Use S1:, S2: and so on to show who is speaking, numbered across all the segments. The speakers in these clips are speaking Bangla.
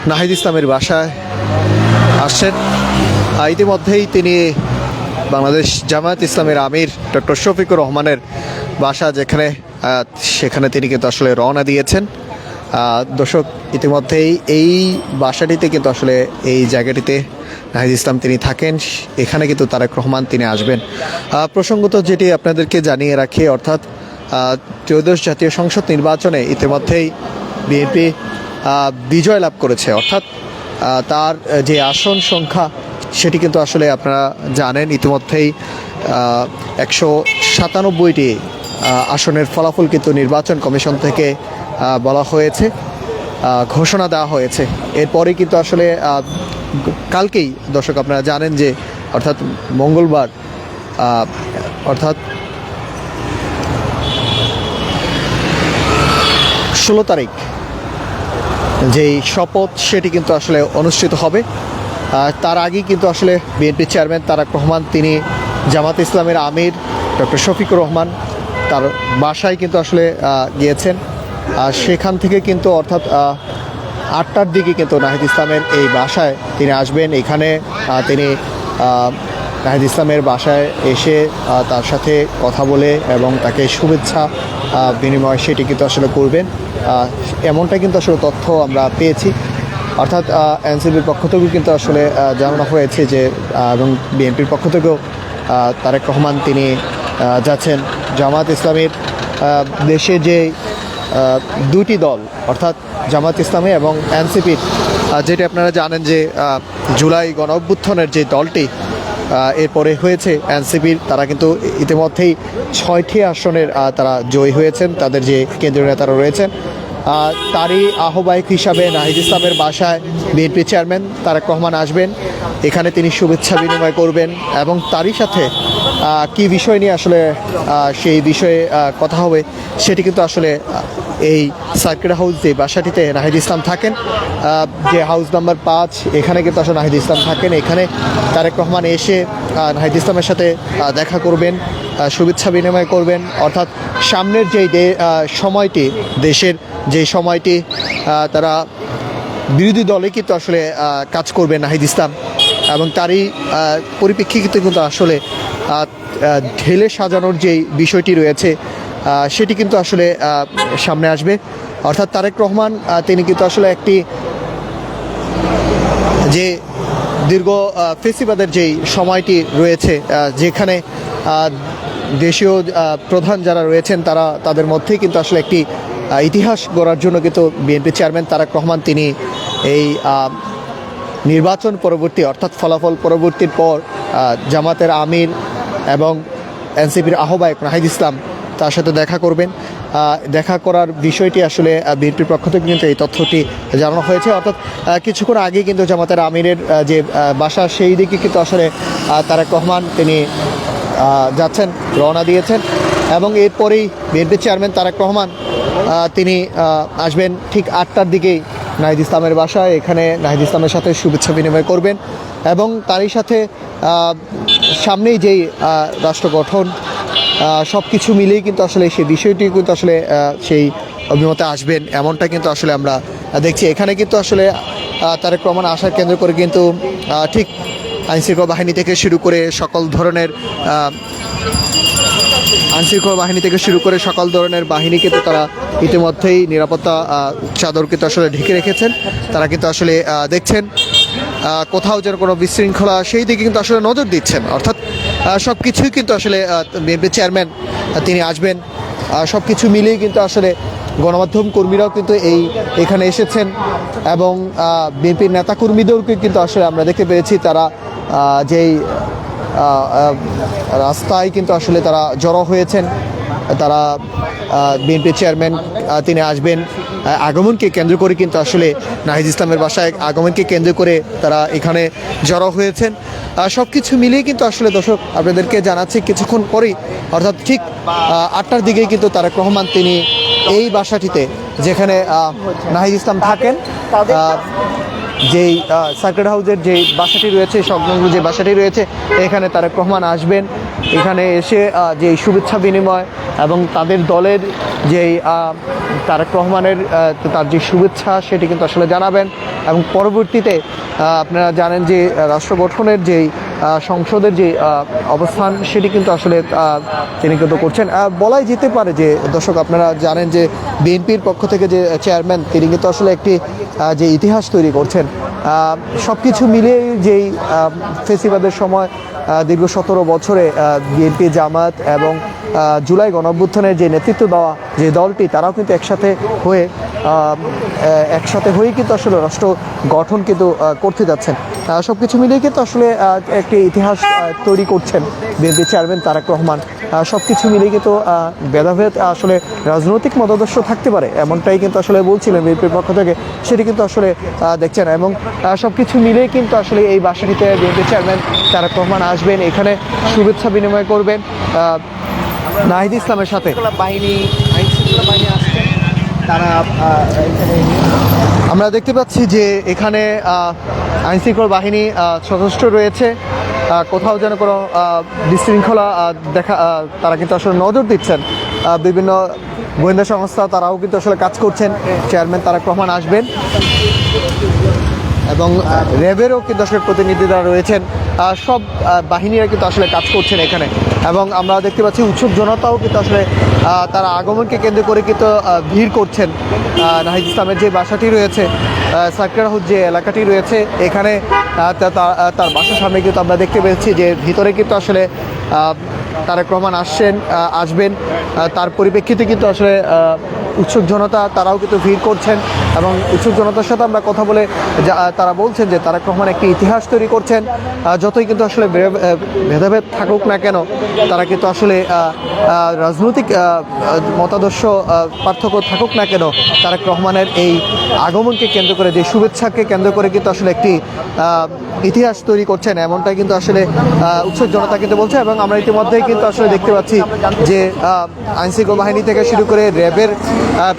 S1: নাহিদ ইসলামের বাসায় আসছেন। ইতিমধ্যেই তিনি বাংলাদেশ জামায়াত ইসলামের আমির ডক্টর শফিকুর রহমানের বাসা সেখানে তিনি কিন্তু আসলে রওনা দিয়েছেন। দর্শক, ইতিমধ্যেই এই বাসাটিতে কিন্তু আসলে এই জায়গাটিতে নাহিদ ইসলাম তিনি থাকেন। এখানে কিন্তু তারেক রহমান তিনি আসবেন। প্রসঙ্গত যেটি আপনাদেরকে জানিয়ে রাখি, অর্থাৎ ত্রয়োদশ জাতীয় সংসদ নির্বাচনে ইতিমধ্যেই বিএনপি বিজয় লাভ করেছে। অর্থাৎ তার যে আসন সংখ্যা সেটি কিন্তু আসলে আপনারা জানেন, ইতিমধ্যেই 197টি আসনের ফলাফল কিন্তু নির্বাচন কমিশন থেকে বলা হয়েছে, ঘোষণা দেওয়া হয়েছে। এরপরে কিন্তু আসলে কালকেই দর্শক আপনারা জানেন যে অর্থাৎ মঙ্গলবার অর্থাৎ 16 তারিখ যেই শপথ সেটি কিন্তু আসলে অনুষ্ঠিত হবে। তার আগেই কিন্তু আসলে বিএনপি চেয়ারম্যান তারেক রহমান তিনি জামাত ইসলামের আমির ডক্টর শফিকুর রহমান তার বাসায় কিন্তু আসলে গিয়েছেন। সেখান থেকে কিন্তু অর্থাৎ 8টার দিকে কিন্তু নাহিদ ইসলামের এই বাসায় তিনি আসবেন। এখানে তিনি নাহিদ ইসলামের বাসায় এসে তার সাথে কথা বলে এবং তাকে শুভেচ্ছা বিনিময় সেটি কিন্তু আসলে করবেন, এমনটা কিন্তু আসলে তথ্য আমরা পেয়েছি। অর্থাৎ এনসিপির পক্ষ থেকেও কিন্তু আসলে জানানো হয়েছে যে এবং বিএনপির পক্ষ থেকেও তারেক রহমান তিনি যাচ্ছেন। জামাত ইসলামের দেশে যে দুটি দল অর্থাৎ জামাত ইসলামী এবং এনসিপির, যেটি আপনারা জানেন যে জুলাই গণ অভ্যুত্থানের যে দলটি এরপরে হয়েছে এনসিপির, তারা কিন্তু ইতিমধ্যেই 6টি আসনের তারা জয়ী হয়েছেন। তাদের যে কেন্দ্রীয় নেতারা রয়েছেন, তারই আহ্বায়ক হিসাবে নাহিদ ইসলামের বাসায় বিএনপি চেয়ারম্যান তারেক রহমান আসবেন। এখানে তিনি শুভেচ্ছা বিনিময় করবেন এবং তারই সাথে কি বিষয় নিয়ে আসলে সেই বিষয়ে কথা হবে সেটি কিন্তু আসলে এই সার্কিট হাউস যে বাসাটিতে নাহিদ ইসলাম থাকেন, যে হাউস নাম্বার 5, এখানে কিন্তু আসলে নাহিদ ইসলাম থাকেন। এখানে তারেক রহমান এসে নাহিদ ইসলামের সাথে দেখা করবেন, শুভেচ্ছা বিনিময় করবেন। অর্থাৎ সামনের যেই সময়টি, দেশের যে সময়টি তারা বিরোধী দলে কিন্তু আসলে কাজ করবে নাহিদ ইসলাম, এবং তারই পরিপ্রেক্ষিতে কিন্তু আসলে ঢেলে সাজানোর যেই বিষয়টি রয়েছে সেটি কিন্তু আসলে সামনে আসবে। অর্থাৎ তারেক রহমান তিনি কিন্তু আসলে একটি যে দীর্ঘ ফেসিবাদের যেই সময়টি রয়েছে, যেখানে দেশীয় প্রধান যারা রয়েছেন তাদের মধ্যেই কিন্তু আসলে একটি ইতিহাস গড়ার জন্য কিন্তু বিএনপি চেয়ারম্যান তারেক রহমান তিনি এই নির্বাচন পরবর্তী অর্থাৎ ফলাফল পরবর্তীর পর জামাতের আমির এবং এনসিপির আহ্বায়ক নাহিদ ইসলাম তার সাথে দেখা করবেন। দেখা করার বিষয়টি আসলে বিএনপির পক্ষ থেকে কিন্তু এই তথ্যটি জানানো হয়েছে। অর্থাৎ কিছুক্ষণ আগে কিন্তু জামাতের আমিরের যে বাসা সেই দিকে কিন্তু আসলে তারেক রহমান তিনি যাচ্ছেন, রওনা দিয়েছেন। এবং এরপরেই বিএনপি চেয়ারম্যান তারেক রহমান তিনি আসবেন ঠিক 8টার দিকেই নাহিদ ইসলামের বাসায়। এখানে নাহিদ ইসলামের সাথে শুভেচ্ছা বিনিময় করবেন এবং তারই সাথে সামনেই যেই রাষ্ট্র গঠন সব কিছু মিলেই কিন্তু আসলে সেই বিষয়টি কিন্তু আসলে সেই অভিমতে আসবেন, এমনটা কিন্তু আসলে আমরা দেখছি। এখানে কিন্তু আসলে তারেক রহমান আসার কেন্দ্র করে কিন্তু ঠিক আইনশৃঙ্খলা বাহিনী থেকে শুরু করে সকল ধরনের বাহিনী কিন্তু তারা ইতিমধ্যেই নিরাপত্তা চাদর কিন্তু আসলে ঢেকে রেখেছেন। তারা কিন্তু আসলে দেখছেন কোথাও যেন কোনো বিশৃঙ্খলা সেই দিকে কিন্তু আসলে নজর দিচ্ছেন। অর্থাৎ সব কিছুই কিন্তু আসলে বিএনপি চেয়ারম্যান তিনি আসবেন, সব কিছু মিলেই কিন্তু আসলে গণমাধ্যম কর্মীরাও কিন্তু এখানে এসেছেন এবং বিএনপির নেতাকর্মীদেরকে কিন্তু আসলে আমরা দেখতে পেরেছি তারা যেই রাস্তায় কিন্তু আসলে তারা জড়ো হয়েছেন। তারা বিএনপি চেয়ারম্যান তিনি আসবেন আগমনকে কেন্দ্র করে কিন্তু আসলে নাহিদ ইসলামের বাসায় আগমনকে কেন্দ্র করে তারা এখানে জড়ো হয়েছেন। সব কিছু মিলিয়ে কিন্তু আসলে দর্শক আপনাদেরকে জানাচ্ছি কিছুক্ষণ পরেই অর্থাৎ ঠিক 8টার দিকেই কিন্তু তারেক রহমান তিনি এই বাসাটিতে যেখানে নাহিদ ইসলাম থাকেন, যেই সার্কিট হাউসের যে বাসাটি রয়েছে, সংলগ্ন যে বাসাটি রয়েছে, এখানে তারেক রহমান আসবেন এখানে এসে যে শুভেচ্ছা বিনিময় এবং তাদের দলের যেই তারেক রহমানের তার যে শুভেচ্ছা সেটি কিন্তু আসলে জানাবেন এবং পরবর্তীতে আপনারা জানেন যে রাষ্ট্র গঠনের যেই সংসদের যে অবস্থান সেটি কিন্তু আসলে তিনি কিন্তু করছেন। বলাই যেতে পারে যে দর্শক আপনারা জানেন যে বিএনপির পক্ষ থেকে যে চেয়ারম্যান তিনি কিন্তু আসলে একটি যে ইতিহাস তৈরি করছেন। সব কিছু মিলিয়ে যেই ফেসিবাদের সময় দীর্ঘ 17 বছরে বিএনপি, জামায়াত এবং জুলাই গণঅভ্যুত্থানের যে নেতৃত্ব দেওয়া যে দলটি তারাও কিন্তু একসাথে হয়ে কিন্তু আসলে রাষ্ট্র গঠন কিন্তু করতে যাচ্ছেন। সব কিছু মিলিয়ে কিন্তু আসলে একটি ইতিহাস তৈরি করছেন বিএনপি চেয়ারম্যান তারেক রহমান। সব কিছু মিলিয়ে কিন্তু ভেদাভেদ আসলে রাজনৈতিক মতাদর্শ থাকতে পারে এমনটাই কিন্তু আসলে বলছিলেন বিএনপির পক্ষ থেকে, সেটি কিন্তু আসলে দেখছেন। এবং সব কিছু মিলিয়ে কিন্তু আসলে এই বাসাটিতে বিএনপি চেয়ারম্যান তারেক রহমান আসবেন, এখানে শুভেচ্ছা বিনিময় করবেন নাহিদ ইসলামের সাথে। আইনশৃঙ্খলা বাহিনী আসছেন, তারা আমরা দেখতে পাচ্ছি যে এখানে আইনশৃঙ্খলা বাহিনী সশস্ত্র রয়েছে, কোথাও যেন কোনো বিশৃঙ্খলা তারা কিন্তু আসলে নজর দিচ্ছেন। বিভিন্ন গোয়েন্দা সংস্থা তারাও কিন্তু আসলে কাজ করছেন। চেয়ারম্যান তারেক রহমান আসবেন এবং র্যাবেরও কিন্তু আসলে প্রতিনিধিরা রয়েছেন, সব বাহিনীরা কিন্তু আসলে কাজ করছেন এখানে। এবং আমরা দেখতে পাচ্ছি উৎসুক জনতাও কিন্তু আসলে তারা আগমনকে কেন্দ্র করে কিন্তু ভিড় করছেন। নাহিদ ইসলামের যে বাসাটি রয়েছে, সার্কিট হাউস যে এলাকাটি রয়েছে, এখানে তার বাসার সামনে কিন্তু আমরা দেখতে পেয়েছি যে ভিতরে কিন্তু আসলে তারেক রহমান আসবেন। তার পরিপ্রেক্ষিতে কিন্তু আসলে উৎসুক জনতা তারাও কিন্তু ভিড় করছেন এবং উৎসুক জনতার সাথে আমরা কথা বলে তারা বলছেন যে তারেক রহমান একটি ইতিহাস তৈরি করছেন। যতই কিন্তু আসলে ভেদাভেদ থাকুক না কেন, তারা কিন্তু আসলে রাজনৈতিক মতাদর্শ পার্থক্য থাকুক না কেন, তারেক রহমানের এই আগমনকে কেন্দ্র করে, যে শুভেচ্ছাকে কেন্দ্র করে কিন্তু আসলে একটি ইতিহাস তৈরি করছেন এমনটাই কিন্তু আসলে উৎসুক জনতা কিন্তু বলছে। এবং আমরা ইতিমধ্যেই কিন্তু আসলে দেখতে পাচ্ছি যে আইনশৃঙ্খলা বাহিনী থেকে শুরু করে র্যাবের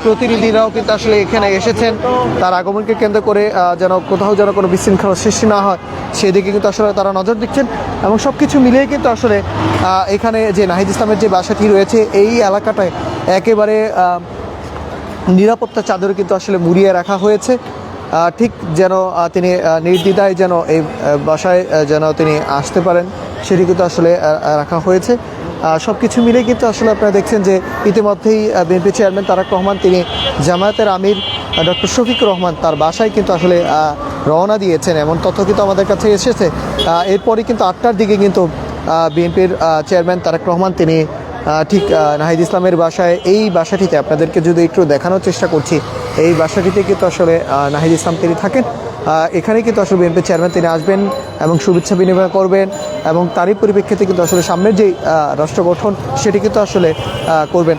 S1: প্রতিনিধিরাও কিন্তু আসলে এখানে এসেছেন তার আগমনকে কেন্দ্র করে, যেন কোথাও যেন কোনো বিশৃঙ্খলা সৃষ্টি না হয় সেদিকে কিন্তু আসলে তারা নজর দিচ্ছেন। এবং সব কিছু মিলিয়ে কিন্তু আসলে এখানে যে নাহিদ ইসলামের যে বাসাটি রয়েছে এই এলাকাটায় একেবারে নিরাপত্তা চাদরে কিন্তু আসলে মুড়িয়ে রাখা হয়েছে, ঠিক যেন তিনি নির্দ্বিধায় যেন এই বাসায় যেন তিনি আসতে পারেন সেটি কিন্তু আসলে রাখা হয়েছে। সব কিছু মিলে কিন্তু আসলে আপনারা দেখছেন যে ইতিমধ্যেই বিএনপি চেয়ারম্যান তারেক রহমান তিনি জামায়াতের আমির ডক্টর শফিকুর রহমান তার বাসায় কিন্তু আসলে রওনা দিয়েছেন, এমন তথ্য কিন্তু আমাদের কাছে এসেছে। এরপরই কিন্তু 8টার দিকে কিন্তু বিএনপির চেয়ারম্যান তারেক রহমান তিনি ঠিক নাহিদ ইসলামের বাসায়, এই বাসাটিতে আপনাদেরকে যদি একটু দেখানোর চেষ্টা করছি, এই বাসাটিতে কিন্তু আসলে নাহিদ ইসলাম তিনি থাকেন। এখানেই কিন্তু আসলে বিএনপি চেয়ারম্যান তিনি আসবেন এবং শুভেচ্ছা বিনিময় করবেন এবং তারই পরিপ্রেক্ষিতে কিন্তু আসলে সামনের যেই রাষ্ট্র গঠন সেটি কিন্তু আসলে করবেন,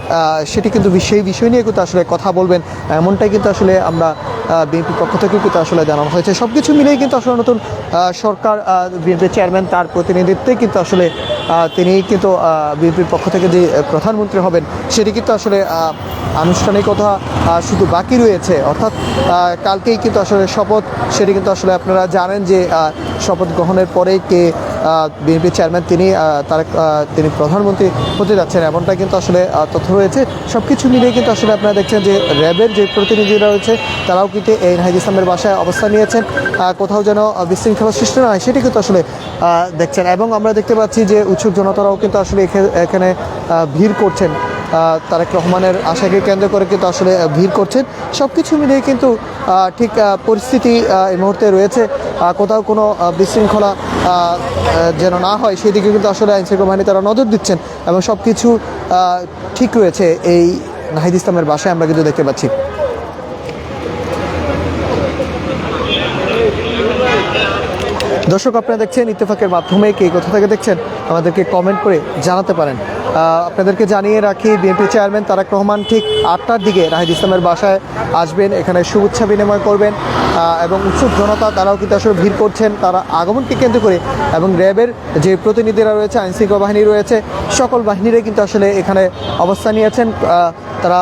S1: সেটি কিন্তু সেই বিষয় নিয়ে কিন্তু আসলে কথা বলবেন এমনটাই কিন্তু আসলে আমরা বিএনপির পক্ষ থেকে কিন্তু আসলে জানানো হয়েছে। সব কিছু মিলেই কিন্তু আসলে নতুন সরকার, বিএনপি চেয়ারম্যান তার প্রতিনিধিত্বে কিন্তু আসলে তিনি কিন্তু বিএনপির পক্ষ থেকে যে প্রধানমন্ত্রী হবেন সেটি কিন্তু আসলে আনুষ্ঠানিকতা শুধু বাকি রয়েছে, অর্থাৎ কালকেই কিন্তু আসলে শপথ, সেটি কিন্তু আসলে আপনারা জানেন যে শপথ গ্রহণের পরে কে বিএনপি চেয়ারম্যান তিনি প্রধানমন্ত্রী হতে যাচ্ছেন এমনটা কিন্তু আসলে তথ্য রয়েছে। সব কিছু মিলিয়ে কিন্তু আসলে আপনারা দেখছেন যে র্যাবের যে প্রতিনিধিরা রয়েছে তারাও কিন্তু এই নাহিদ ইসলামের বাসায় অবস্থান নিয়েছেন, কোথাও যেন বিশৃঙ্খলা সৃষ্টি না হয় সেটি কিন্তু আসলে দেখছেন। এবং আমরা দেখতে পাচ্ছি যে উৎসুক জনতারাও কিন্তু আসলে এখানে ভিড় করছেন, তারেক রহমানের আশাকে কেন্দ্র করে কিন্তু আসলে ভিড় করছেন। সব কিছু মিলিয়ে কিন্তু ঠিক পরিস্থিতি এই মুহূর্তে রয়েছে, কোথাও কোনো বিশৃঙ্খলা যেন না হয় সেদিকে কিন্তু আসলে আইনশৃঙ্খলা বাহিনী তারা নজর দিচ্ছেন এবং সব কিছু ঠিক রয়েছে এই নাহিদ ইসলামের বাসায় আমরা কিন্তু দেখতে পাচ্ছি। দর্শক আপনারা দেখছেন ইত্তেফাকের মাধ্যমে কে কোথা থেকে দেখছেন আমাদেরকে কমেন্ট করে জানাতে পারেন। আপনাদেরকে জানিয়ে রাখি বিএনপি চেয়ারম্যান তারেক রহমান ঠিক 8টার দিকে নাহিদ ইসলামের বাসায় আসবেন, এখানে শুভেচ্ছা বিনিময় করবেন এবং উৎসুক জনতা তারাও কিন্তু আসলে ভিড় করছেন তারা আগমনকে কেন্দ্র করে, এবং র্যাবের যে প্রতিনিধিরা রয়েছে, আইনশৃঙ্খলা বাহিনী রয়েছে, সকল বাহিনীরাই কিন্তু আসলে এখানে অবস্থান নিয়েছেন। তারা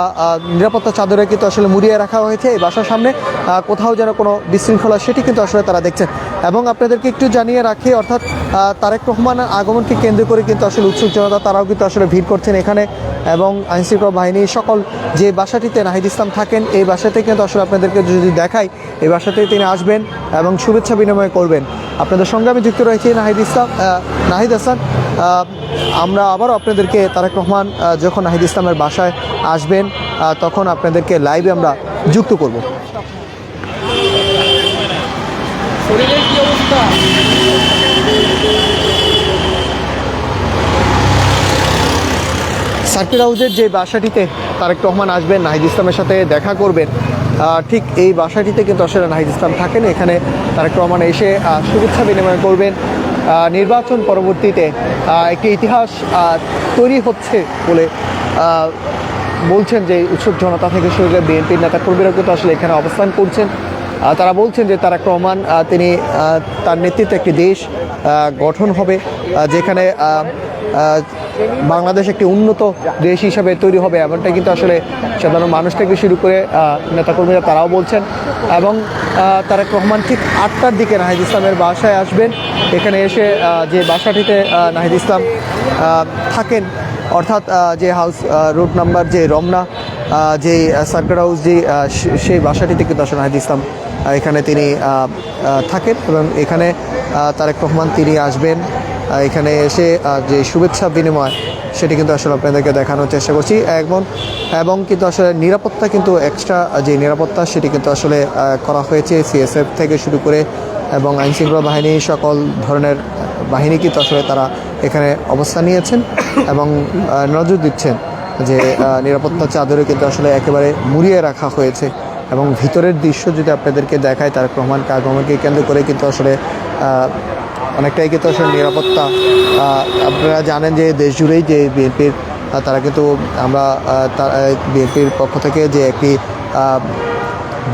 S1: নিরাপত্তা চাদরে কিন্তু আসলে মুড়িয়ে রাখা হয়েছে এই বাসার সামনে, কোথাও যেন কোনো বিশৃঙ্খলা সেটি কিন্তু আসলে তারা দেখছেন। এবং আপনাদেরকে একটু জানিয়ে রাখি, অর্থাৎ তারেক রহমানের আগমনকে কেন্দ্র করে কিন্তু আসলে উৎসুক জনতা তারাও কিন্তু আসলে ভিড় করছেন এখানে, এবং আইনশৃঙ্খলা বাহিনী সকল যে বাসাটিতে নাহিদ ইসলাম থাকেন এই বাসাতে কিন্তু আসলে আপনাদেরকে যদি দেখাই, এই বাসাতে তিনি আসবেন এবং শুভেচ্ছা বিনিময় করবেন। আপনাদের সঙ্গে আমি যুক্ত রয়েছি নাহিদ হাসান। আমরা আবারও আপনাদেরকে তারেক রহমান যখন নাহিদ ইসলামের বাসায় আসবেন তখন আপনাদেরকে লাইভে আমরা যুক্ত করব। সার্কিট হাউসের যে বাসাটিতে তারেক রহমান আসবেন, নাহিদ ইসলামের সাথে দেখা করবেন, ঠিক এই বাসাটিতে কিন্তু আসলে নাহিদ ইসলাম থাকেন। এখানে তারেক রহমান এসে শুভেচ্ছা বিনিময় করবেন। নির্বাচন পরবর্তীতে একটি ইতিহাস তৈরি হচ্ছে বলে বলছেন যে উৎসুক জনতা থেকে শুরু করে বিএনপির নেতাকর্মীরা কিন্তু আসলে এখানে অবস্থান করছেন। তারা বলছেন যে তারেক রহমান তিনি তার নেতৃত্বে একটি দেশ গঠন হবে, যেখানে বাংলাদেশ একটি উন্নত দেশ হিসাবে তৈরি হবে, এমনটাই কিন্তু আসলে সাধারণ মানুষ থেকে শুরু করে নেতাকর্মীরা তারাও বলছেন। এবং তারেক রহমান ঠিক 8টার দিকে নাহিদ ইসলামের বাসায় আসবেন। এখানে এসে যে বাসাটিতে নাহিদ ইসলাম থাকেন, অর্থাৎ যে হাউস রোড নাম্বার যে রমনা যে সার্কিট হাউস যে সেই বাসাটিতে কিন্তু আসলে নাহিদ ইসলাম এখানে তিনি থাকেন, এবং এখানে তারেক রহমান তিনি আসবেন। এখানে এসে যে শুভেচ্ছা বিনিময় সেটি কিন্তু আসলে আপনাদেরকে দেখানোর চেষ্টা করছি। এবং কিন্তু আসলে নিরাপত্তা কিন্তু এক্সট্রা যে নিরাপত্তা সেটি কিন্তু আসলে করা হয়েছে সিএসএফ থেকে শুরু করে, এবং আইনশৃঙ্খলা বাহিনী সকল ধরনের বাহিনী কিন্তু আসলে তারা এখানে অবস্থান নিয়েছেন এবং নজর দিচ্ছেন যে নিরাপত্তা চাদরে কিন্তু আসলে একেবারে মুড়িয়ে রাখা হয়েছে। এবং ভিতরের দৃশ্য যদি আপনাদেরকে দেখায়, তারেক রহমানকে আগমনকে কেন্দ্র করে কিন্তু আসলে অনেকটাই কিন্তু আসলে নিরাপত্তা। আপনারা জানেন যে দেশ জুড়েই যে বিএনপির তারা কিন্তু আমরা বিএনপির পক্ষ থেকে যে একটি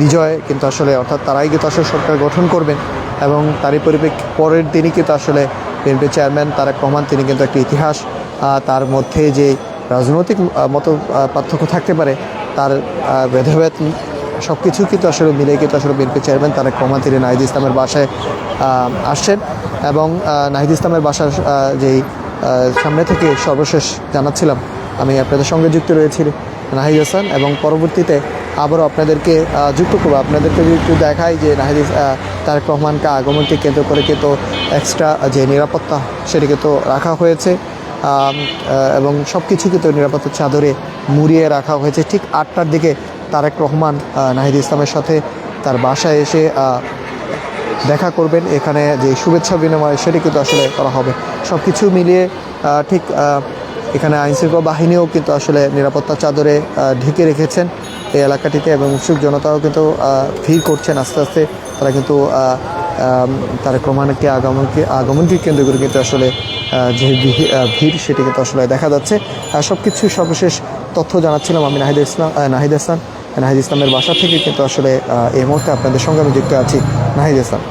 S1: বিজয় কিন্তু আসলে, অর্থাৎ তারাই কিন্তু আসলে সরকার গঠন করবেন, এবং তারই পরের দিনই কিন্তু আসলে বিএনপির চেয়ারম্যান তারেক রহমান তিনি কিন্তু একটি ইতিহাস, তার মধ্যে যে রাজনৈতিক মত পার্থক্য থাকতে পারে তার ভেদাভেদ সব কিছু কিন্তু আসলে মিলে কিন্তু আসলে বিএনপি চেয়ারম্যান তারেক রহমান তিনি নাহিদ ইসলামের বাসায় আসছেন। এবং নাহিদ ইসলামের বাসার যেই সামনে থেকে সর্বশেষ জানাচ্ছিলাম আমি আপনাদের সঙ্গে যুক্ত রয়েছি নাহিদ হাসান, এবং পরবর্তীতে আবারও আপনাদেরকে যুক্ত করবো। আপনাদেরকে একটু দেখাই যে তারেক রহমানকে আগমনকে কেন্দ্র করে কিন্তু এক্সট্রা যে নিরাপত্তা সেটি কিন্তু রাখা হয়েছে, এবং সব কিছু কিন্তু নিরাপত্তার চাদরে মুড়িয়ে রাখা হয়েছে। ঠিক 8টার দিকে তারেক রহমান নাহিদ ইসলামের সাথে তার বাসায় এসে দেখা করবেন। এখানে যে শুভেচ্ছা বিনিময় সেটি কিন্তু আসলে করা হবে। সব কিছু মিলিয়ে ঠিক এখানে আইনশৃঙ্খলা বাহিনীও কিন্তু আসলে নিরাপত্তা চাদরে ঢেকে রেখেছেন এই এলাকাটিতে, এবং উৎসুক জনতাও কিন্তু ভিড় করছেন আস্তে আস্তে। তারা কিন্তু তারেক রহমানকে আগমনকে কেন্দ্র করে কিন্তু আসলে যে ভিড় সেটি কিন্তু আসলে দেখা যাচ্ছে। সব কিছু সর্বশেষ তথ্য জানাচ্ছিলাম আমি নাহিদ ইসলামের বাসা থেকে কিন্তু আসলে এই মুহূর্তে আপনাদের সঙ্গে আমি যুক্ত আছি নাহিদ ইসলাম।